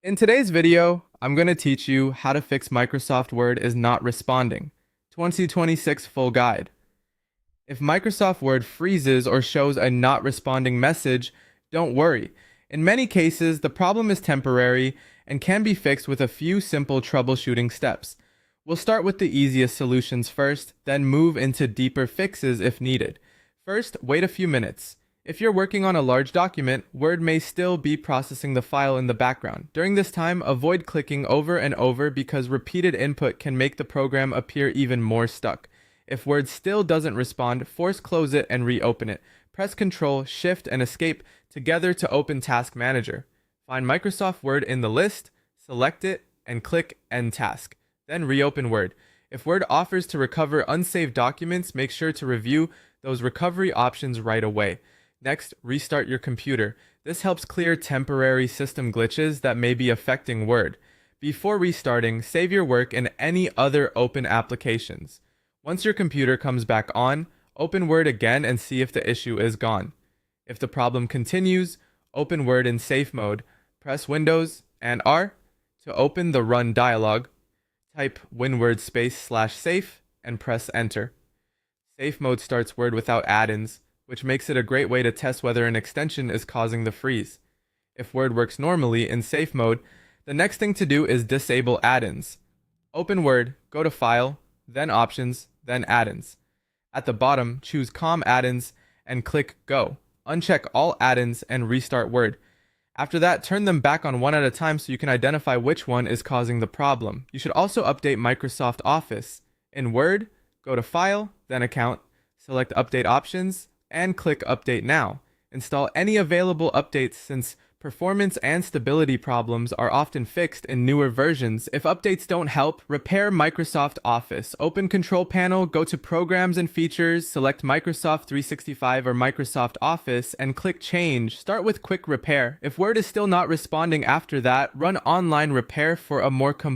In today's video, I'm going to teach you how to fix Microsoft Word is not responding. 2026 full guide. If Microsoft Word freezes or shows a not responding message, don't worry. In many cases, the problem is temporary and can be fixed with a few simple troubleshooting steps. We'll start with the easiest solutions first, then move into deeper fixes if needed. First, wait a few minutes. If you're working on a large document, Word may still be processing the file in the background. During this time, avoid clicking over and over because repeated input can make the program appear even more stuck. If Word still doesn't respond, force close it and reopen it. Press Ctrl, Shift, and Escape together to open Task Manager. Find Microsoft Word in the list, select it, and click End Task. Then reopen Word. If Word offers to recover unsaved documents, make sure to review those recovery options right away. Next, restart your computer. This helps clear temporary system glitches that may be affecting Word. Before restarting, save your work in any other open applications. Once your computer comes back on, open Word again and see if the issue is gone. If the problem continues, open Word in safe mode. Press Windows and R to open the Run dialog. Type WinWord /safe and press Enter. Safe mode starts Word without add-ins, which makes it a great way to test whether an extension is causing the freeze. If Word works normally in safe mode, the next thing to do is disable add-ins. Open Word, go to File, then Options, then Add-ins. At the bottom, choose COM add-ins and click Go. Uncheck all add-ins and restart Word. After that, turn them back on one at a time so you can identify which one is causing the problem. You should also update Microsoft Office. In Word, go to File, then Account, select Update Options, and click Update Now. Install any available updates since performance and stability problems are often fixed in newer versions. If updates don't help, repair Microsoft Office. Open Control Panel, go to Programs and Features, select Microsoft 365 or Microsoft Office, and click Change. Start with Quick Repair. If Word is still not responding after that, run Online Repair for a more complete